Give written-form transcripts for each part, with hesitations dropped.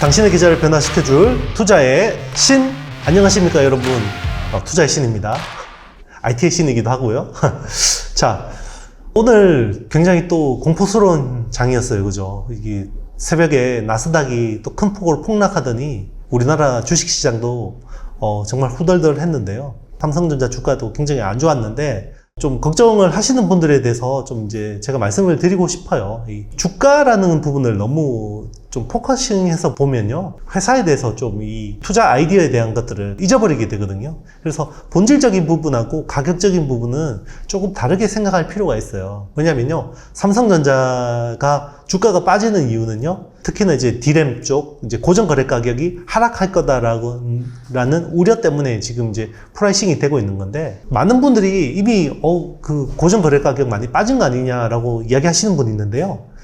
당신의 계좌를 변화시켜줄 투자의 신. 안녕하십니까 여러분. 투자의 신입니다. IT의 신이기도 하고요. 자, 오늘 굉장히 또 공포스러운 장이었어요. 그죠? 이게 새벽에 나스닥이 또 큰 폭으로 폭락하더니 우리나라 주식시장도 정말 후덜덜 했는데요. 삼성전자 주가도 굉장히 안 좋았는데 좀 걱정을 하시는 분들에 대해서 좀 이제 제가 말씀을 드리고 싶어요. 이 주가라는 부분을 너무 좀 포커싱해서 보면요, 회사에 대해서 좀 이 투자 아이디어에 대한 것들을 잊어버리게 되거든요. 그래서 본질적인 부분하고 가격적인 부분은 조금 다르게 생각할 필요가 있어요. 왜냐면요, 삼성전자가 주가가 빠지는 이유는요, 특히나 이제 D램 쪽 이제 고정 거래 가격이 하락할 거다라는 우려 때문에 지금 이제 프라이싱이 되고 있는 건데, 많은 분들이 이미 그 고정 거래 가격 많이 빠진 거 아니냐라고 이야기하시는 분이 있는데요.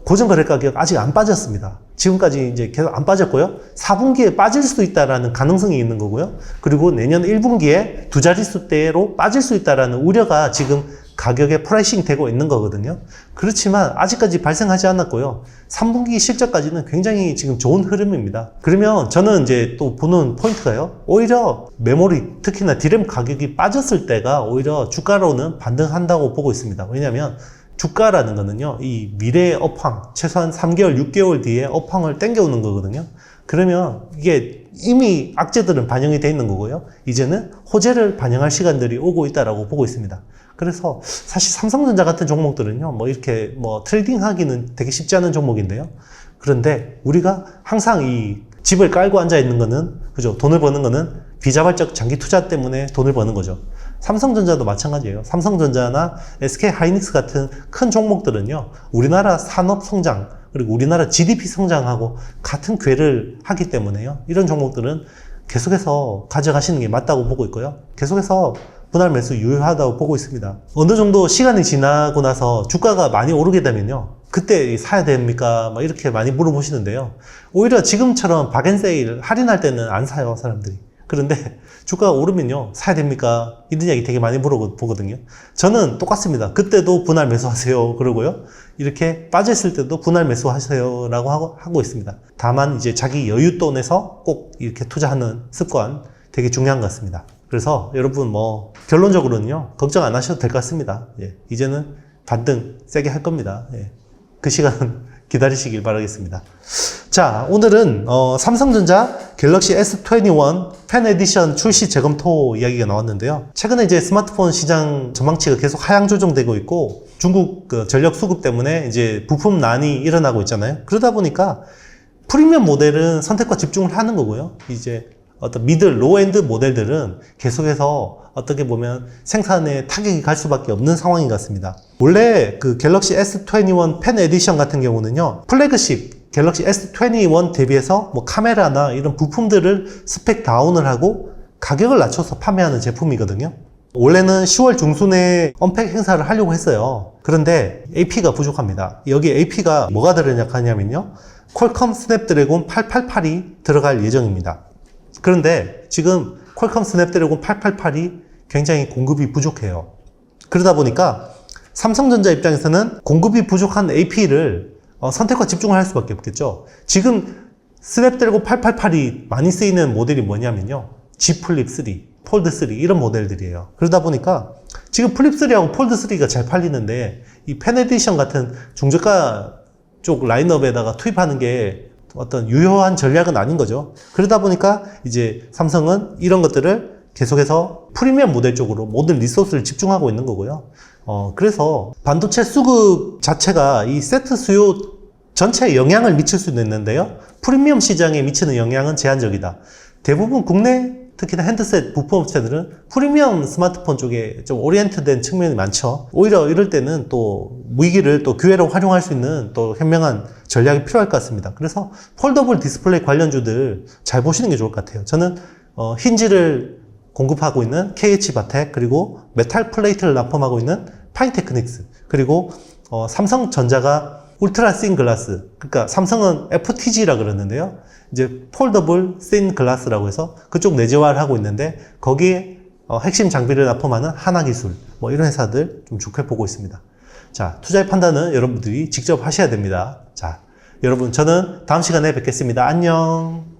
고정 거래 가격 아직 안 빠졌습니다. 지금까지 이제 계속 안 빠졌고요. 4분기에 빠질 수 있다라는 가능성이 있는 거고요. 그리고 내년 1분기에 두 자릿수대로 빠질 수 있다라는 우려가 지금 가격에 프라이싱 되고 있는 거거든요. 그렇지만 아직까지 발생하지 않았고요. 3분기 실적까지는 굉장히 지금 좋은 흐름입니다. 그러면 저는 이제 또 보는 포인트가요, 오히려 메모리, 특히나 D램 가격이 빠졌을 때가 오히려 주가로는 반등한다고 보고 있습니다. 왜냐하면 주가라는 거는요, 이 미래의 업황, 최소한 3개월, 6개월 뒤에 업황을 땡겨오는 거거든요. 그러면 이게 이미 악재들은 반영이 돼 있는 거고요. 이제는 호재를 반영할 시간들이 오고 있다라고 보고 있습니다. 그래서 사실 삼성전자 같은 종목들은요, 뭐 이렇게 뭐 트레이딩 하기는 되게 쉽지 않은 종목인데요. 그런데 우리가 항상 이 집을 깔고 앉아 있는 거는, 그죠? 돈을 버는 거는 비자발적 장기 투자 때문에 돈을 버는 거죠. 삼성전자도 마찬가지예요. 삼성전자나 SK하이닉스 같은 큰 종목들은요, 우리나라 산업 성장, 그리고 우리나라 GDP 성장하고 같은 궤를 하기 때문에요. 이런 종목들은 계속해서 가져가시는 게 맞다고 보고 있고요. 계속해서 분할 매수 유효하다고 보고 있습니다. 어느 정도 시간이 지나고 나서 주가가 많이 오르게 되면요, 그때 사야 됩니까? 막 이렇게 많이 물어보시는데요. 오히려 지금처럼 박앤세일 할인할 때는 안 사요, 사람들이. 그런데 주가가 오르면요, 사야 됩니까? 이런 이야기 되게 많이 물어보거든요. 저는 똑같습니다. 그때도 분할 매수하세요 그러고요, 이렇게 빠졌을 때도 분할 매수하세요 라고 하고 있습니다. 다만 이제 자기 여윳돈에서 꼭 이렇게 투자하는 습관 되게 중요한 것 같습니다. 그래서 여러분 뭐 결론적으로는요, 걱정 안 하셔도 될 것 같습니다. 예, 이제는 반등 세게 할 겁니다. 예, 그 시간은 기다리시길 바라겠습니다. 자, 오늘은 삼성전자 갤럭시 S21 펜 에디션 출시 재검토 이야기가 나왔는데요. 최근에 이제 스마트폰 시장 전망치가 계속 하향 조정되고 있고, 중국 그 전력 수급 때문에 이제 부품난이 일어나고 있잖아요. 그러다 보니까 프리미엄 모델은 선택과 집중을 하는 거고요. 이제 어떤 미들, 로우엔드 모델들은 계속해서 어떻게 보면 생산에 타격이 갈 수밖에 없는 상황인 것 같습니다. 원래 그 갤럭시 S21 펜 에디션 같은 경우는요, 플래그십 갤럭시 S21 대비해서 뭐 카메라나 이런 부품들을 스펙 다운을 하고 가격을 낮춰서 판매하는 제품이거든요. 원래는 10월 중순에 언팩 행사를 하려고 했어요. 그런데 AP가 부족합니다. 여기 AP가 뭐가 들어가냐면요, 퀄컴 스냅드래곤 888이 들어갈 예정입니다. 그런데 지금 퀄컴 스냅드래곤 888이 굉장히 공급이 부족해요. 그러다 보니까 삼성전자 입장에서는 공급이 부족한 AP를 선택과 집중을 할 수밖에 없겠죠. 지금 스냅드래곤 888이 많이 쓰이는 모델이 뭐냐면요, G 플립 3, 폴드 3 이런 모델들이에요. 그러다 보니까 지금 플립 3하고 폴드 3가 잘 팔리는데 이 펜 에디션 같은 중저가 쪽 라인업에다가 투입하는 게 어떤 유효한 전략은 아닌 거죠. 그러다 보니까 이제 삼성은 이런 것들을 계속해서 프리미엄 모델 쪽으로 모든 리소스를 집중하고 있는 거고요. 그래서 반도체 수급 자체가 이 세트 수요 전체에 영향을 미칠 수도 있는데요, 프리미엄 시장에 미치는 영향은 제한적이다. 대부분 국내 특히나 핸드셋 부품 업체들은 프리미엄 스마트폰 쪽에 좀 오리엔트된 측면이 많죠. 오히려 이럴 때는 또 위기를 또 기회로 활용할 수 있는 또 현명한 전략이 필요할 것 같습니다. 그래서 폴더블 디스플레이 관련주들 잘 보시는 게 좋을 것 같아요. 저는 힌지를 공급하고 있는 KH바텍, 그리고 메탈 플레이트를 납품하고 있는 파인테크닉스, 그리고 삼성전자가 울트라 씬 글라스, 그러니까 삼성은 FTG라 그러는데요, 이제 폴더블 씬 글라스라고 해서 그쪽 내재화를 하고 있는데, 거기에 핵심 장비를 납품하는 하나기술, 뭐 이런 회사들 좀 좋게 보고 있습니다. 자, 투자의 판단은 여러분들이 직접 하셔야 됩니다. 자, 여러분, 저는 다음 시간에 뵙겠습니다. 안녕.